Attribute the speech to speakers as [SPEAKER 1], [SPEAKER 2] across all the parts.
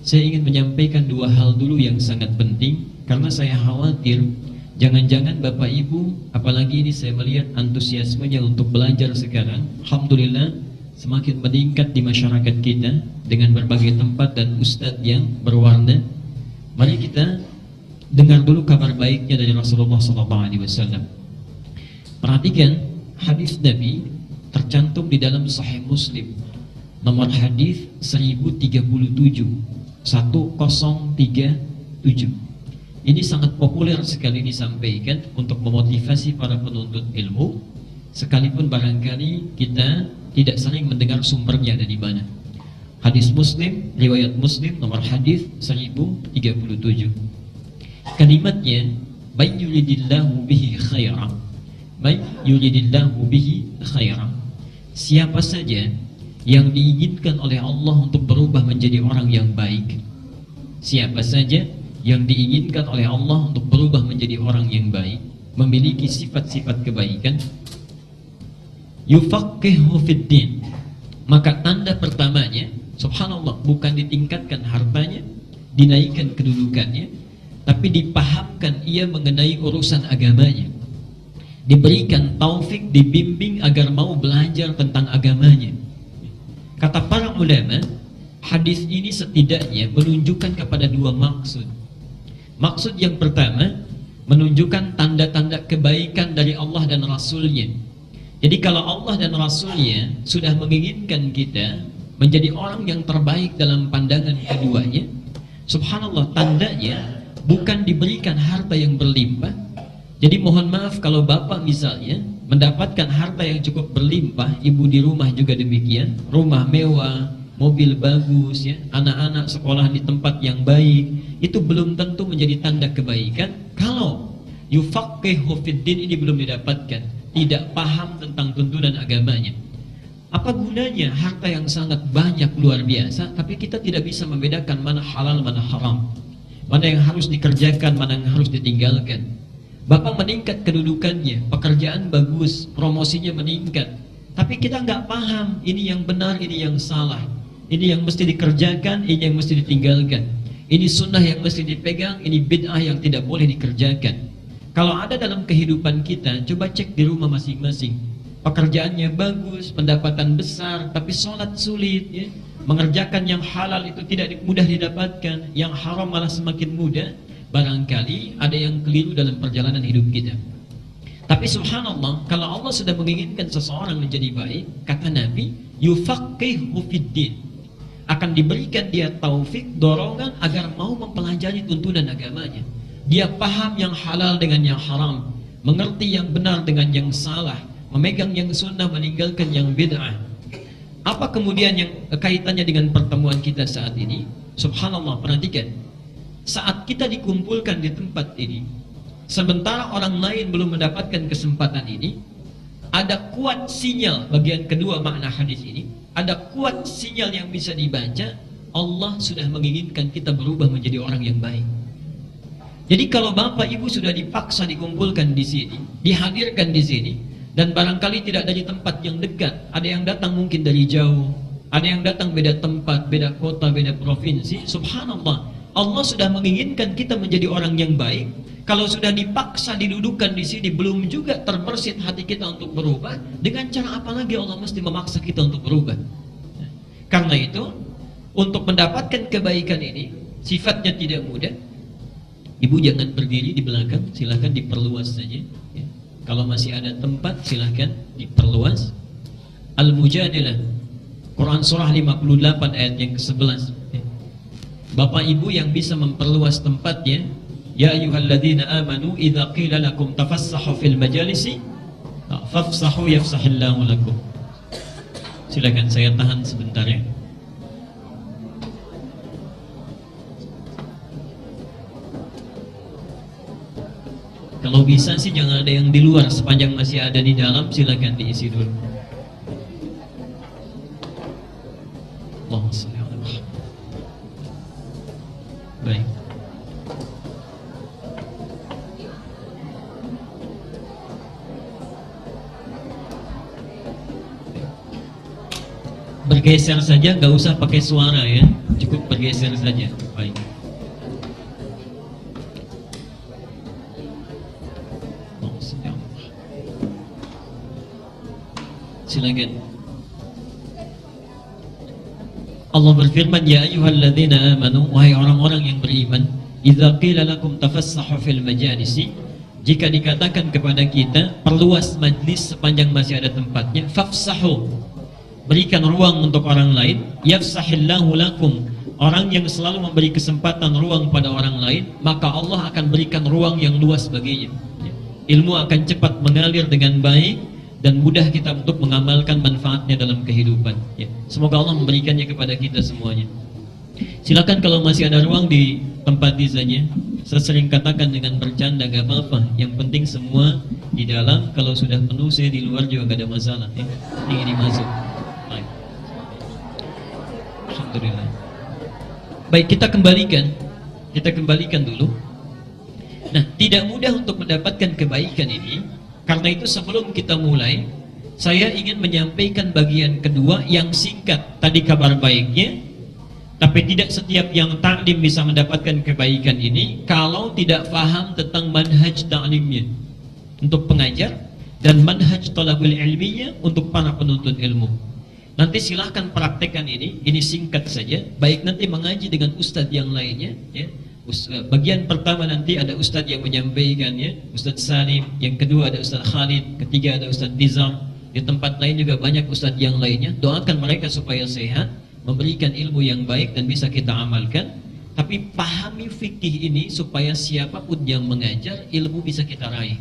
[SPEAKER 1] saya ingin menyampaikan dua hal dulu yang sangat penting, karena saya khawatir jangan-jangan Bapak Ibu, apalagi ini saya melihat antusiasmenya untuk belajar sekarang, alhamdulillah semakin meningkat di masyarakat kita dengan berbagai tempat dan ustadz yang berwarna. Mari kita dengar dulu kabar baiknya dari Rasulullah SAW. Perhatikan hadis Nabi tercantum di dalam Sahih Muslim, nomor hadis 1037. Ini sangat populer sekali disampaikan untuk memotivasi para penuntut ilmu, sekalipun barangkali kita tidak sering mendengar sumbernya dari mana. Hadis Muslim, riwayat Muslim nomor hadis 1037. Kalimatnya, "May yuridillahu bihi khairan." May yuridillahu bihi khairan. Siapa saja yang diinginkan oleh Allah untuk berubah menjadi orang yang baik. Siapa saja yang diinginkan oleh Allah untuk berubah menjadi orang yang baik, memiliki sifat-sifat kebaikan, yufaqihu fid din. Maka tanda pertamanya, subhanallah, bukan ditingkatkan hartanya, dinaikkan kedudukannya, tapi dipahamkan ia mengenai urusan agamanya, diberikan taufik, dibimbing agar mau belajar tentang agamanya. Kata para ulama, hadis ini setidaknya menunjukkan kepada dua maksud. Maksud yang pertama, menunjukkan tanda-tanda kebaikan dari Allah dan Rasulnya. Jadi kalau Allah dan Rasulnya sudah menginginkan kita menjadi orang yang terbaik dalam pandangan keduanya, subhanallah, tandanya bukan diberikan harta yang berlimpah. Jadi mohon maaf kalau bapak misalnya mendapatkan harta yang cukup berlimpah, ibu di rumah juga demikian, rumah mewah, mobil bagus, ya, anak-anak sekolah di tempat yang baik, itu belum tentu menjadi tanda kebaikan kalau yufaqihu fiddin ini belum didapatkan, tidak paham tentang tuntunan agamanya. Apa gunanya harta yang sangat banyak luar biasa, tapi kita tidak bisa membedakan mana halal, mana haram, mana yang harus dikerjakan, mana yang harus ditinggalkan. Bapak meningkat kedudukannya, pekerjaan bagus, promosinya meningkat, tapi kita nggak paham ini yang benar, ini yang salah, ini yang mesti dikerjakan, ini yang mesti ditinggalkan, ini sunnah yang mesti dipegang, ini bid'ah yang tidak boleh dikerjakan. Kalau ada dalam kehidupan kita, coba cek di rumah masing-masing. Pekerjaannya bagus, pendapatan besar, tapi sholat sulit, ya. Mengerjakan yang halal itu tidak mudah didapatkan, yang haram malah semakin mudah. Barangkali ada yang keliru dalam perjalanan hidup kita. Tapi subhanallah, kalau Allah sudah menginginkan seseorang menjadi baik, kata Nabi, yufaqihu fiddin, akan diberikan dia taufik, dorongan agar mau mempelajari tuntunan agamanya. Dia paham yang halal dengan yang haram, mengerti yang benar dengan yang salah, memegang yang sunnah, meninggalkan yang bid'ah. Apa kemudian yang kaitannya dengan pertemuan kita saat ini? Subhanallah, perhatikan. Saat kita dikumpulkan di tempat ini, sementara orang lain belum mendapatkan kesempatan ini, ada kuat sinyal, bagian kedua makna hadis ini, ada kuat sinyal yang bisa dibaca, Allah sudah menginginkan kita berubah menjadi orang yang baik. Jadi kalau Bapak Ibu sudah dipaksa dikumpulkan di sini, dihadirkan di sini, dan barangkali tidak dari tempat yang dekat, ada yang datang mungkin dari jauh, ada yang datang beda tempat, beda kota, beda provinsi, subhanallah, Allah sudah menginginkan kita menjadi orang yang baik. Kalau sudah dipaksa didudukan di sini, belum juga terbersit hati kita untuk berubah, dengan cara apa lagi Allah mesti memaksa kita untuk berubah? Karena itu, untuk mendapatkan kebaikan ini, sifatnya tidak mudah. Ibu jangan berdiri di belakang, silahkan diperluas saja, ya. Kalau masih ada tempat, silahkan diperluas. Al-Mujadilah, Quran Surah 58 ayat yang ke-11. Bapak Ibu yang bisa memperluas tempatnya, ya ayyuhalladzina amanu idza qila lakum tafassahu fil majalisi fafsahu yafsahillahu lakum. Silakan, saya tahan sebentar ya. Kalau bisa sih jangan ada yang di luar, sepanjang masih ada di dalam silakan diisi dulu. Allahumma shalli ala Muhammad. Baik. bergeser saja, nggak usah pakai suara ya, cukup bergeser saja. Baik. Silakan. Allah berfirman, ya ayyuhalladzina amanu, wahai orang-orang yang beriman, idza qila lakum tafassahu fil majalisi, jika dikatakan kepada kita perluas majlis sepanjang masih ada tempatnya, fafsahu, berikan ruang untuk orang lain, yafsahillahu lakum, orang yang selalu memberi kesempatan ruang pada orang lain, maka Allah akan berikan ruang yang luas baginya. Ilmu akan cepat mengalir dengan baik dan mudah kita untuk mengamalkan manfaatnya dalam kehidupan. Semoga Allah memberikannya kepada kita semuanya. Silakan kalau masih ada ruang di tempat saja. Saya sering katakan dengan bercanda, gak apa-apa. Yang penting semua di dalam. Kalau sudah penuh, saya di luar juga gak ada masalah. Ini masuk. Baik. Alhamdulillah. Baik, kita kembalikan dulu. Nah, tidak mudah untuk mendapatkan kebaikan ini. Karena itu sebelum kita mulai, saya ingin menyampaikan bagian kedua yang singkat. Tadi kabar baiknya, tapi tidak setiap yang ta'lim bisa mendapatkan kebaikan ini kalau tidak paham tentang manhaj ta'limnya untuk pengajar dan manhaj talabul ilminya untuk para penuntut ilmu. Nanti silahkan praktekkan ini singkat saja. Baik nanti mengaji dengan ustadz yang lainnya, ya. Bagian pertama nanti ada ustadz yang menyampaikannya, Ustadz Salim. Yang kedua ada Ustadz Khalid. Ketiga ada Ustadz Nizam. Di tempat lain juga banyak ustadz yang lainnya. Doakan mereka supaya sehat, memberikan ilmu yang baik dan bisa kita amalkan. Tapi pahami fikih ini supaya siapapun yang mengajar, ilmu bisa kita raih.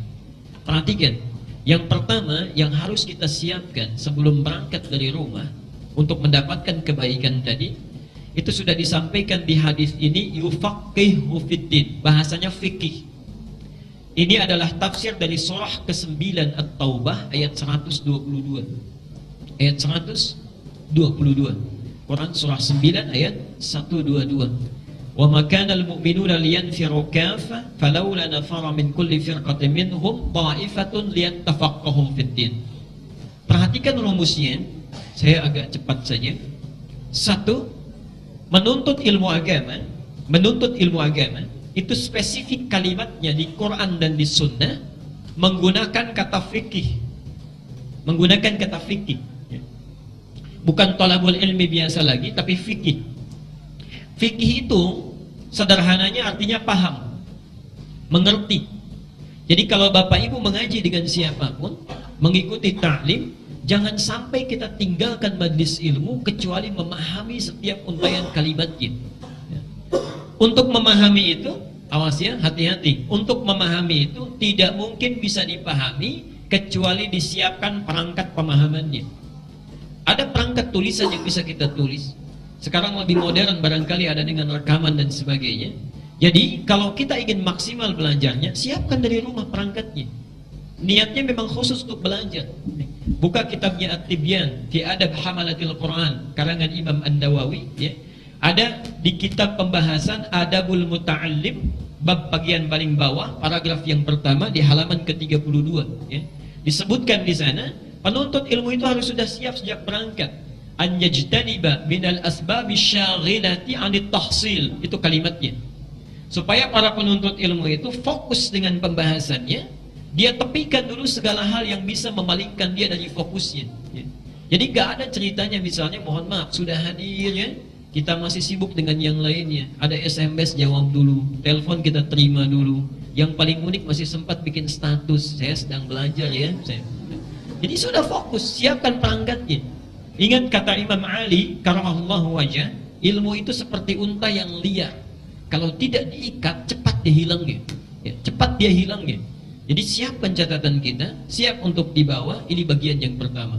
[SPEAKER 1] Perhatikan, yang pertama yang harus kita siapkan sebelum berangkat dari rumah untuk mendapatkan kebaikan tadi, itu sudah disampaikan di hadis ini, yufaqihu fiddin, bahasanya fikih. Ini adalah tafsir dari surah ke-9 At-Taubah ayat 122. Ayat 122. Quran surah 9 ayat 122. Wa ma kana al-mu'minuna liyanfiru kaffa falawla nafara min kulli firqatin minhum ta'ifatun liyattafaqahu fiddin. Perhatikan rumusnya, saya agak cepat saja. Satu, menuntut ilmu agama itu spesifik kalimatnya di Quran dan di Sunnah menggunakan kata fikih, bukan talabul ilmi biasa lagi, tapi fikih. Fikih itu sederhananya artinya paham, mengerti. Jadi kalau bapak ibu mengaji dengan siapapun, mengikuti ta'lim, jangan sampai kita tinggalkan majlis ilmu kecuali memahami setiap untaian kalimatnya. Untuk memahami itu, awas ya, hati-hati. Untuk memahami itu tidak mungkin bisa dipahami kecuali disiapkan perangkat pemahamannya. Ada perangkat tulisan yang bisa kita tulis. Sekarang lebih modern, barangkali ada dengan rekaman dan sebagainya. Jadi kalau kita ingin maksimal belajarnya, siapkan dari rumah perangkatnya. Niatnya memang khusus untuk belajar. Buka kitabnya At-Tibyan fi Adab Hamalatil Quran karangan Imam An-Nawawi, ya. Ada di kitab pembahasan Adabul Muta'allim bab bagian paling bawah, paragraf yang pertama di halaman ke-32, ya. Disebutkan di sana, penuntut ilmu itu harus sudah siap sejak berangkat. An yajtaniba minal asbabi syaghilati 'anit tahsil, itu kalimatnya. Supaya para penuntut ilmu itu fokus dengan pembahasannya, dia tepikan dulu segala hal yang bisa memalingkan dia dari fokusnya, ya. Jadi gak ada ceritanya misalnya, mohon maaf sudah hadir, ya, kita masih sibuk dengan yang lainnya. Ada SMS jawab dulu, telepon kita terima dulu. Yang paling unik masih sempat bikin status, saya sedang belajar, ya. Jadi sudah fokus, siapkan perangkatnya. Ingat kata Imam Ali karamallahu wajah, ilmu itu seperti unta yang liar. Kalau tidak diikat, cepat dia hilangnya, ya, cepat dia hilangnya. Jadi siapkan catatan kita, siap untuk dibawa. Ini bagian yang pertama.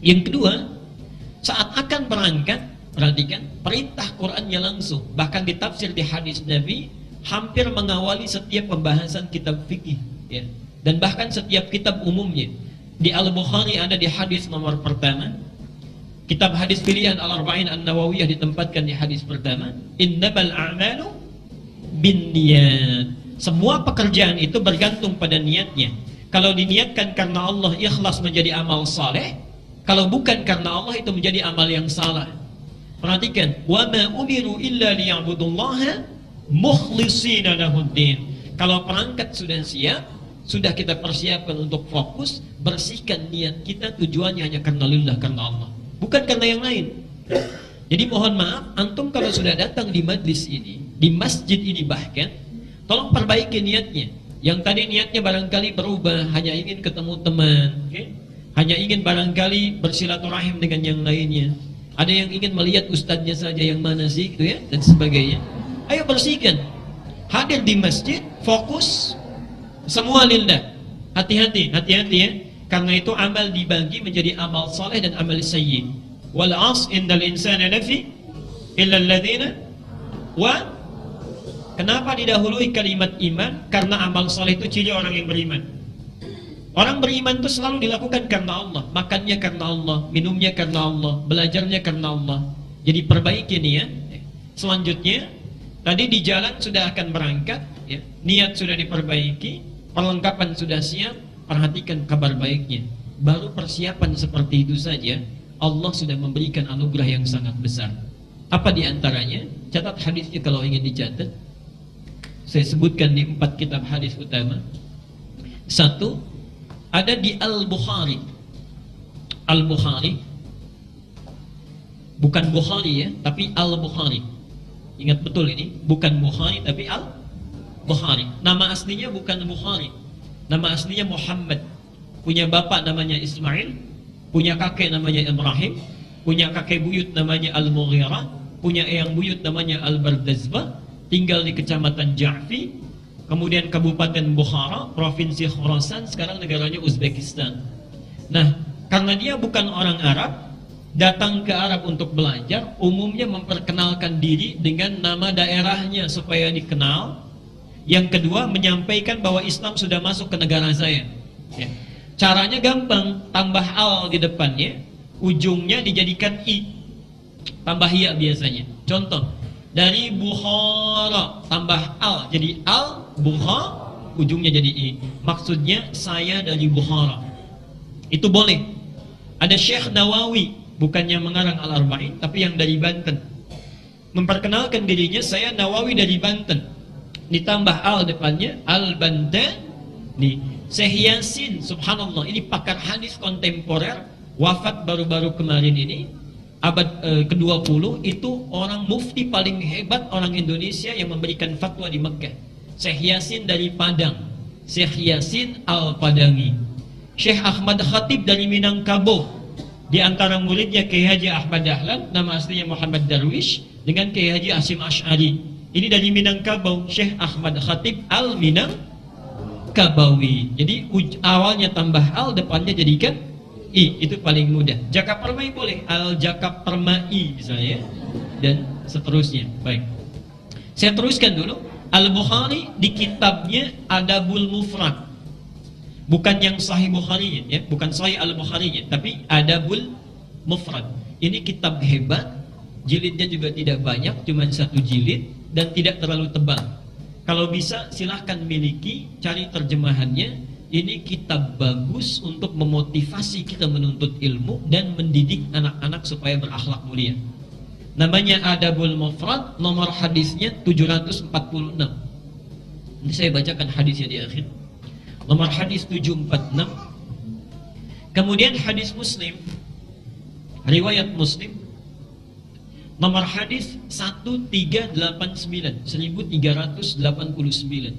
[SPEAKER 1] Yang kedua, saat akan berangkat, perhatikan perintah Qurannya langsung. Bahkan ditafsir di hadis Nabi, hampir mengawali setiap pembahasan kitab fikih, ya. Dan bahkan setiap kitab umumnya. Di Al-Bukhari ada di hadis nomor pertama. Kitab hadis pilihan Al-Arba'in An-Nawawiyah ditempatkan di hadis pertama, innamal a'malu binniyat. Semua pekerjaan itu bergantung pada niatnya. Kalau diniatkan karena Allah, ikhlas menjadi amal saleh, Kalau bukan karena Allah itu menjadi amal yang salah. Perhatikan, wa ma umiru illa liya'budullaha mukhlishina lahuddin. Kalau perangkat sudah siap, sudah kita persiapkan untuk fokus, bersihkan niat kita, tujuannya hanya karena lillah, karena Allah, bukan karena yang lain. Jadi mohon maaf, antum kalau sudah datang di majlis ini, di masjid ini bahkan, tolong perbaiki niatnya. Yang tadi niatnya barangkali berubah, hanya ingin ketemu teman, okay? Hanya ingin barangkali bersilaturahim dengan yang lainnya. Ada yang ingin melihat ustadznya saja, yang mana sih itu ya, dan sebagainya. Ayo bersihkan. Hadir di masjid, fokus, semua lillah. Hati-hati ya. Karena itu amal dibagi menjadi amal saleh dan amal sayyi. Wal 'asr innal insana lafi illa alladziina wa. Kenapa didahului kalimat iman? Karena amal saleh itu ciri orang yang beriman. Orang beriman itu selalu dilakukan karena Allah, makannya karena Allah, minumnya karena Allah, belajarnya karena Allah. Jadi perbaiki niat. Selanjutnya, tadi di jalan sudah akan berangkat, ya. Niat sudah diperbaiki, perlengkapan sudah siap, perhatikan kabar baiknya. Baru persiapan seperti itu saja, Allah sudah memberikan anugerah yang sangat besar. Apa di antaranya? Catat hadisnya kalau ingin dicatat. Saya sebutkan di 4 kitab hadis utama. 1, ada di Al-Bukhari. Al-Bukhari, bukan Bukhari ya, tapi Al-Bukhari. Ingat betul ini, bukan Bukhari tapi Al-Bukhari. Nama aslinya bukan Bukhari, nama aslinya Muhammad. Punya bapak namanya Ismail, punya kakek namanya Ibrahim, punya kakek buyut namanya Al-Mughirah, punya eyang buyut namanya Al-Bardazbah, tinggal di kecamatan Ja'fi, kemudian Kabupaten Bukhara, Provinsi Khurasan, sekarang negaranya Uzbekistan. Nah, karena dia bukan orang Arab, datang ke Arab untuk belajar, umumnya memperkenalkan diri dengan nama daerahnya supaya dikenal. Yang kedua, menyampaikan bahwa Islam sudah masuk ke negara saya. Ya. Caranya gampang, tambah al di depannya, ujungnya dijadikan i, tambah ya biasanya. Contoh, dari Bukhara tambah al, jadi al Bukhara, ujungnya jadi i. Maksudnya saya dari Bukhara. Itu boleh. Ada Syekh Nawawi, bukannya mengarang Al-Arba'in, tapi yang dari Banten. Memperkenalkan dirinya, saya Nawawi dari Banten. Ditambah al depannya, Al-Bantani. Syekh Yasin, subhanallah, ini pakar hadis kontemporer, wafat baru-baru kemarin ini, abad ke-20, itu orang mufti paling hebat orang Indonesia yang memberikan fatwa di Mekah. Syekh Yasin dari Padang, Syekh Yasin Al-Padangi. Syekh Ahmad Khatib dari Minangkabau. Di antara muridnya Kiai Haji Ahmad Dahlan, nama aslinya Muhammad Darwish, dengan Kiai Haji Hasyim Asy'ari. Ini dari Minangkabau, Syekh Ahmad Khatib Al-Minangkabawi. Jadi awalnya tambah al, depannya jadikan i, itu paling mudah. Jakab Permai boleh, Al-Jakab Permai misalnya, dan seterusnya. Baik, saya teruskan dulu. Al-Bukhari di kitabnya Adabul Mufrad, bukan yang Sahih Bukhari ya, bukan Sahih Al-Bukhari, tapi Adabul Mufrad. Ini kitab hebat, jilidnya juga tidak banyak, cuma 1 jilid dan tidak terlalu tebal. Kalau bisa silahkan miliki, cari terjemahannya. Ini kitab bagus untuk memotivasi kita menuntut ilmu dan mendidik anak-anak supaya berakhlak mulia. Namanya Adabul Mufrad, nomor hadisnya 746. Ini saya bacakan hadisnya di akhir. Nomor hadis 746. Kemudian hadis Muslim, riwayat Muslim, nomor hadis 1389, 1389.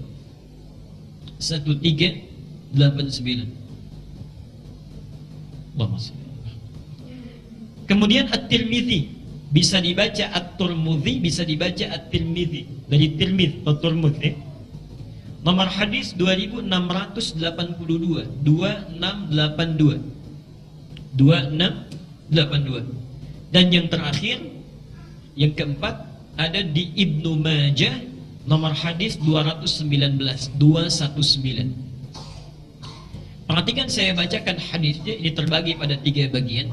[SPEAKER 1] 1389. Kemudian At-Tirmidzi, bisa dibaca At-Turmudzi, bisa dibaca At-Tirmidzi, dari Tirmidz atau Turmudzi. Nomor hadis 2682, 2682. Dan yang terakhir, yang keempat, ada di Ibnu Majah, nomor hadis 219, 219. Perhatikan, saya bacakan hadisnya, ini terbagi pada 3 bagian.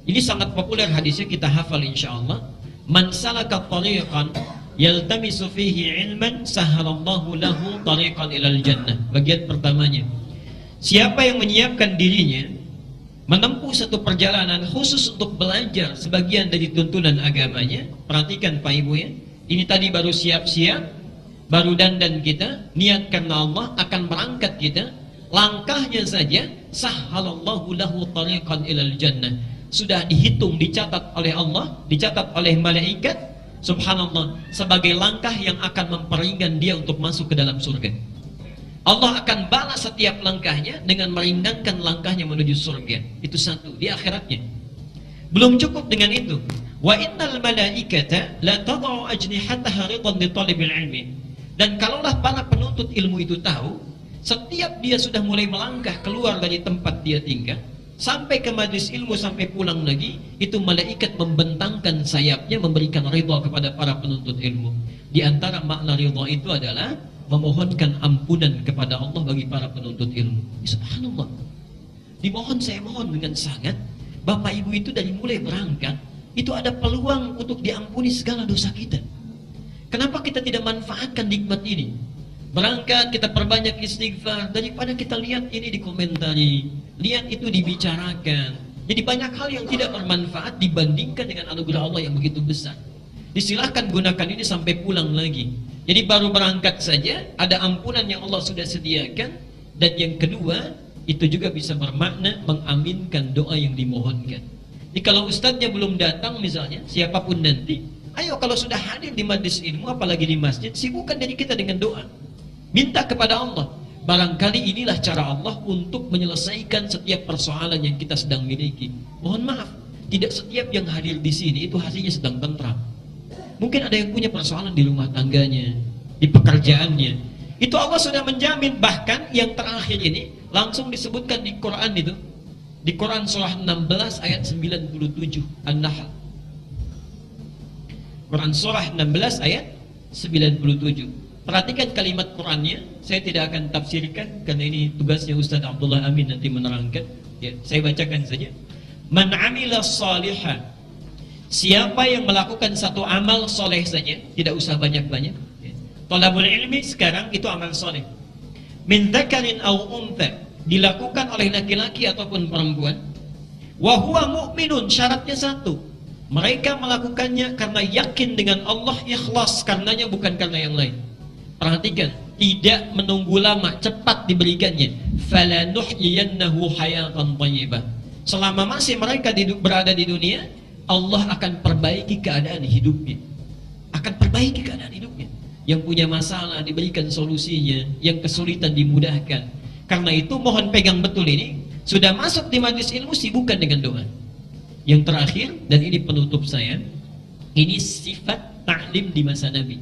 [SPEAKER 1] Ini sangat populer hadisnya, kita hafal insyaallah. Man salaka tariqan yaltamisu fihi ilman sahalallahu lahu tariqan ilal jannah. Bagian pertamanya, siapa yang menyiapkan dirinya menempuh satu perjalanan khusus untuk belajar sebagian dari tuntunan agamanya. Perhatikan Pak Ibu ya, ini tadi baru siap-siap, baru dandan kita, niat karena Allah, akan berangkat kita. Langkahnya saja, sahhalallahu lahu tariqan ilal jannah, sudah dihitung, dicatat oleh Allah, dicatat oleh malaikat, subhanallah, sebagai langkah yang akan memperingan dia untuk masuk ke dalam surga. Allah akan balas setiap langkahnya dengan meringankan langkahnya menuju surga. Itu satu, di akhiratnya. Belum cukup dengan itu. Wa innal malaikata la tad'u ajnihataha ridan li talibil ilmi. Dan kalaulah para penuntut ilmu itu tahu, setiap dia sudah mulai melangkah keluar dari tempat dia tinggal, sampai ke majlis ilmu, sampai pulang lagi, itu malaikat membentangkan sayapnya, memberikan ridha kepada para penuntut ilmu. Di antara makna ridha itu adalah memohonkan ampunan kepada Allah bagi para penuntut ilmu. Subhanallah. Dimohon, saya mohon dengan sangat, Bapak Ibu itu dari mulai berangkat, itu ada peluang untuk diampuni segala dosa kita. Kenapa kita tidak manfaatkan nikmat ini? Berangkat kita perbanyak istighfar, daripada kita lihat ini dikomentari, lihat itu dibicarakan. Jadi banyak hal yang tidak bermanfaat dibandingkan dengan anugerah Allah yang begitu besar. Disilahkan gunakan ini sampai pulang lagi. Jadi baru berangkat saja ada ampunan yang Allah sudah sediakan. Dan yang kedua, itu juga bisa bermakna mengaminkan doa yang dimohonkan. Jadi kalau ustadznya belum datang misalnya, siapapun nanti, ayo kalau sudah hadir di majlis ilmu, apalagi di masjid, sibukkan diri kita dengan doa. Minta kepada Allah. Barangkali inilah cara Allah untuk menyelesaikan setiap persoalan yang kita sedang miliki. Mohon maaf, tidak setiap yang hadir di sini itu hatinya sedang tentram. Mungkin ada yang punya persoalan di rumah tangganya, di pekerjaannya. Itu Allah sudah menjamin. Bahkan yang terakhir ini langsung disebutkan di Quran itu. Di Quran surah 16 ayat 97 An-Nahl. Quran surah 16 ayat 97. Perhatikan kalimat Qurannya. Saya tidak akan tafsirkan karena ini tugasnya Ustaz Abdullah Amin nanti menerangkan. Ya, saya bacakan saja. Man 'amila shalihan. Siapa yang melakukan satu amal soleh saja, tidak usah banyak-banyak. Thalabul ilmi sekarang itu amal soleh. Min dzakarin aw untha, dilakukan oleh laki-laki ataupun perempuan. Wa huwa mu'minun, syaratnya satu. Mereka melakukannya karena yakin dengan Allah, ikhlas karenanya, bukan karena yang lain. Perhatikan, tidak menunggu lama, cepat diberikannya. Falanuhyiyannahu hayatan thayyibah. Selama masih mereka berada di dunia, Allah akan perbaiki keadaan hidupnya. Akan perbaiki keadaan hidupnya. Yang punya masalah diberikan solusinya, yang kesulitan dimudahkan. Karena itu mohon pegang betul ini. Sudah masuk di majlis ilmu, sibukkan dengan doa. Yang terakhir, dan ini penutup saya, ini sifat ta'lim di masa Nabi.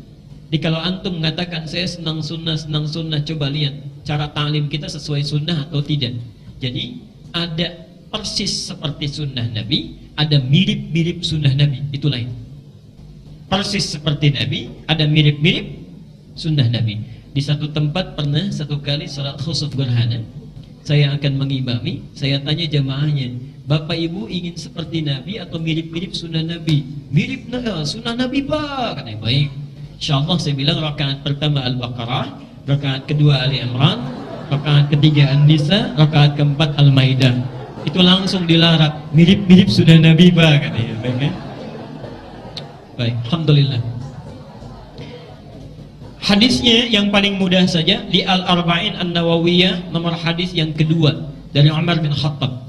[SPEAKER 1] Jadi kalau antum mengatakan saya senang sunnah, coba lihat cara ta'lim kita sesuai sunnah atau tidak. Jadi ada persis seperti sunnah Nabi, ada mirip-mirip sunnah Nabi, itu lain. Persis seperti Nabi, ada mirip-mirip sunnah Nabi. Di satu tempat pernah satu kali salat khusuf gerhana, saya akan mengimami, saya tanya jamaahnya, Bapak Ibu ingin seperti Nabi atau mirip-mirip sunnah Nabi? Mirip sunnah Nabi Pak, katanya. Baik, insyaallah. Saya bilang rakaat pertama Al-Baqarah, rakaat kedua Ali Imran, rakaat ketiga An-Nisa, rakaat keempat Al-Maidah. Itu langsung dilarat, mirip-mirip sunnah Nabi Pak, katanya. Baik, ya? Baik, alhamdulillah. Hadisnya yang paling mudah saja di Al-Arba'in An-Nawawiyah, nomor hadis yang kedua dari Umar bin Khattab.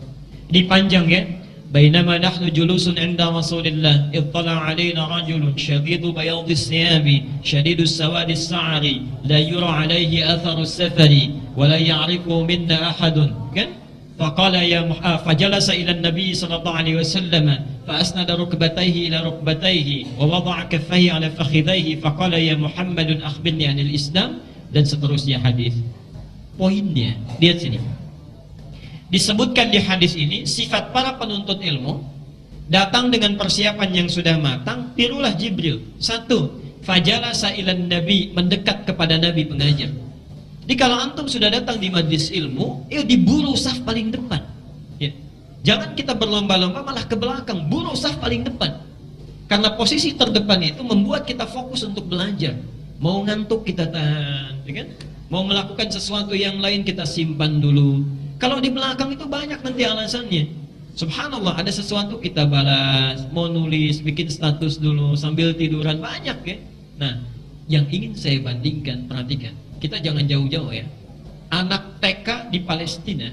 [SPEAKER 1] Ini panjang ya. Bainama nahnu julusun 'inda Rasulillah, ittala 'alaina rajulun shadidu bayadis siyabi, shadidus sawadis sa'ri, la yura 'alaihi atharu safari, wa la ya'rifu minna ahadun. Kan? فقال يا فجلس إلى النبي صلى الله عليه وسلم فأسند ركبتيه إلى ركبتيه ووضع كفيه على فخذيه فقال يا محمد أخبرني عن الإسلام, dan seterusnya hadis. Poinnya, lihat sini. Disebutkan di hadis ini sifat para penuntut ilmu datang dengan persiapan yang sudah matang. Tirulah Jibril. Satu, fajalasa ilan nabi, mendekat kepada Nabi pengajar. Jadi kalau antum sudah datang di majlis ilmu, diburu saf paling depan. Ya. Jangan kita berlomba-lomba malah ke belakang, buru saf paling depan. Karena posisi terdepan itu membuat kita fokus untuk belajar. Mau ngantuk kita tahan, ya kan? Mau melakukan sesuatu yang lain kita simpan dulu. Kalau di belakang itu banyak nanti alasannya. Subhanallah, ada sesuatu kita balas, mau nulis, bikin status dulu sambil tiduran, banyak ya. Nah, yang ingin saya bandingkan, perhatikan, kita jangan jauh-jauh ya. Anak TK di Palestina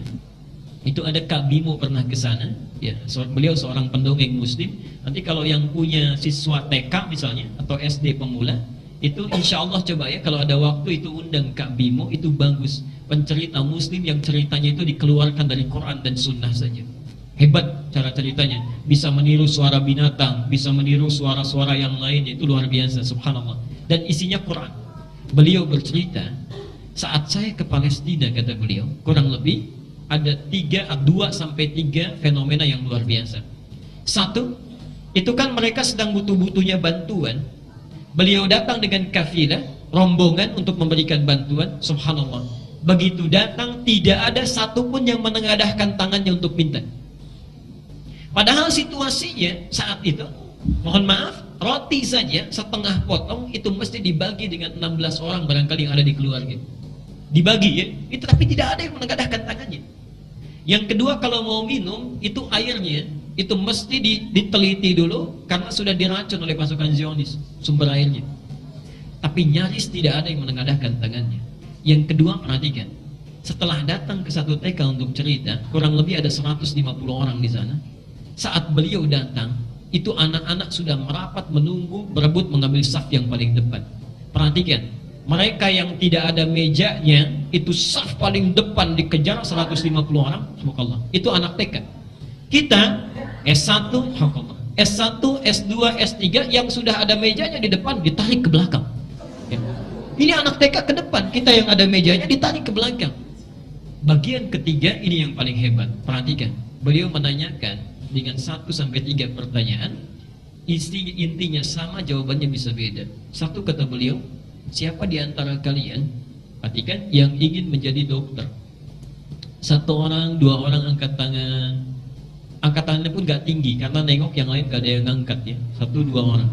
[SPEAKER 1] itu ada Kak Bimo pernah ke sana ya, beliau seorang pendongeng muslim. Nanti kalau yang punya siswa TK misalnya atau SD pemula, itu insya Allah coba ya, kalau ada waktu itu undang Kak Bimo. Itu bagus, pencerita muslim yang ceritanya itu dikeluarkan dari Quran dan Sunnah saja. Hebat cara ceritanya, bisa meniru suara binatang, bisa meniru suara-suara yang lain, itu luar biasa, subhanallah. Dan isinya Quran. Beliau bercerita, saat saya ke Palestina, kata beliau, kurang lebih ada 2-3 fenomena yang luar biasa. Satu, itu kan mereka sedang butuh-butuhnya bantuan. Beliau datang dengan kafilah, rombongan untuk memberikan bantuan, subhanallah. Begitu datang, tidak ada satupun yang menengadahkan tangannya untuk minta. Padahal situasinya saat itu, mohon maaf, roti saja setengah potong itu mesti dibagi dengan 16 orang barangkali yang ada di keluarga. Dibagi ya, itu tapi tidak ada yang menengadahkan tangannya. Yang kedua, kalau mau minum, itu airnya itu mesti diteliti dulu karena sudah diracun oleh pasukan Zionis sumber airnya. Tapi nyaris tidak ada yang menengadahkan tangannya. Yang kedua, perhatikan, setelah datang ke satu TK untuk cerita, kurang lebih ada 150 orang di sana. Saat beliau datang, itu anak-anak sudah merapat menunggu, berebut mengambil saf yang paling depan. Perhatikan, mereka yang tidak ada mejanya, itu saf paling depan dikejar 150 orang, subhanallah. Itu anak TK. Kita S1, subhanallah, S1, S2, S3 yang sudah ada mejanya di depan ditarik ke belakang. Ya. Ini anak TK ke depan, kita yang ada mejanya ditarik ke belakang. Bagian ketiga ini yang paling hebat. Perhatikan, beliau menanyakan dengan 1-3 pertanyaan, intinya sama, jawabannya bisa beda. Satu, kata beliau, siapa di antara kalian, perhatikan, yang ingin menjadi dokter? 1 orang, 2 orang angkat tangan. Angkat tangannya pun gak tinggi karena nengok yang lain gak ada yang angkat ya. 1-2 orang.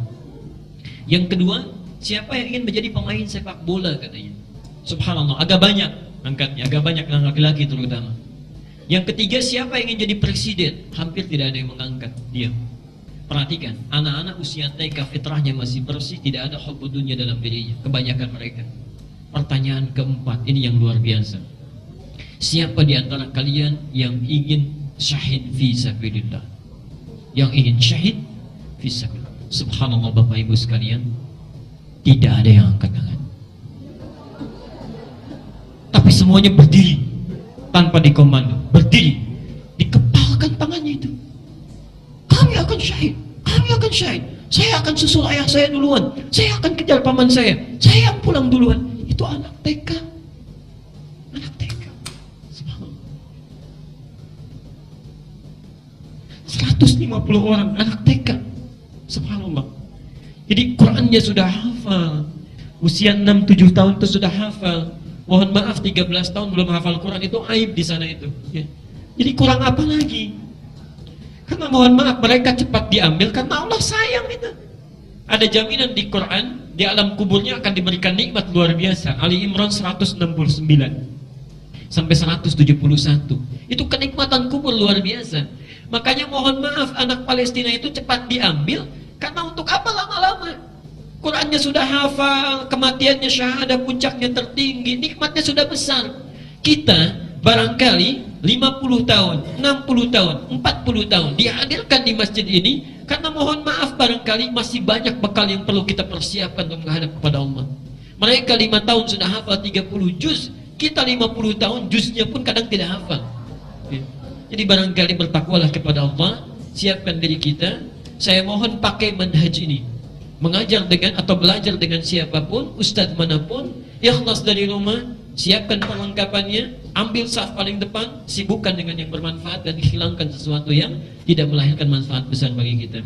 [SPEAKER 1] Yang kedua, siapa yang ingin menjadi pemain sepak bola, katanya. Subhanallah, agak banyak angkatnya, agak banyak laki-laki terutama. Yang ketiga, siapa yang ingin jadi presiden? Hampir tidak ada yang mengangkat dia. Perhatikan, anak-anak usia TK fitrahnya masih bersih, tidak ada hubbu dunya dalam dirinya, kebanyakan mereka. Pertanyaan keempat, ini yang luar biasa. Siapa di antara kalian yang ingin syahid fi sabilillah? Yang ingin syahid fi sabilillah. Subhanallah, Bapak Ibu sekalian, tidak ada yang angkat tangan. Tapi semuanya berdiri tanpa dikomando, berdiri, dikepalkan tangannya itu. Kami akan syahid, kami akan syahid. Saya akan susul ayah saya duluan, saya akan kejar paman saya yang pulang duluan. Itu anak TK, anak TK. 150 orang anak TK, subhanallah. Jadi Qurannya sudah hafal, usia 6-7 tahun itu sudah hafal. Mohon maaf, 13 tahun belum hafal Quran itu aib di sana itu ya. Jadi kurang apa lagi? Karena mohon maaf, mereka cepat diambil karena Allah sayang itu. Ada jaminan di Quran, di alam kuburnya akan diberikan nikmat luar biasa. Ali Imran 169 sampai 171. Itu kenikmatan kubur luar biasa. Makanya mohon maaf, anak Palestina itu cepat diambil karena untuk apa lama-lama? Qurannya sudah hafal, kematiannya syahadah, puncaknya tertinggi, nikmatnya sudah besar. Kita barangkali 50 tahun, 60 tahun, 40 tahun dihadirkan di masjid ini karena mohon maaf barangkali masih banyak bekal yang perlu kita persiapkan untuk menghadap kepada Allah. Mereka 5 tahun sudah hafal 30 juz, kita 50 tahun juznya pun kadang tidak hafal. Jadi barangkali bertakwalah kepada Allah, siapkan diri kita. Saya mohon pakai manhaj ini, mengajar dengan atau belajar dengan siapapun, ustadz manapun, ikhlas dari rumah, siapkan perlengkapannya, ambil saf paling depan, sibukkan dengan yang bermanfaat dan hilangkan sesuatu yang tidak melahirkan manfaat besar bagi kita.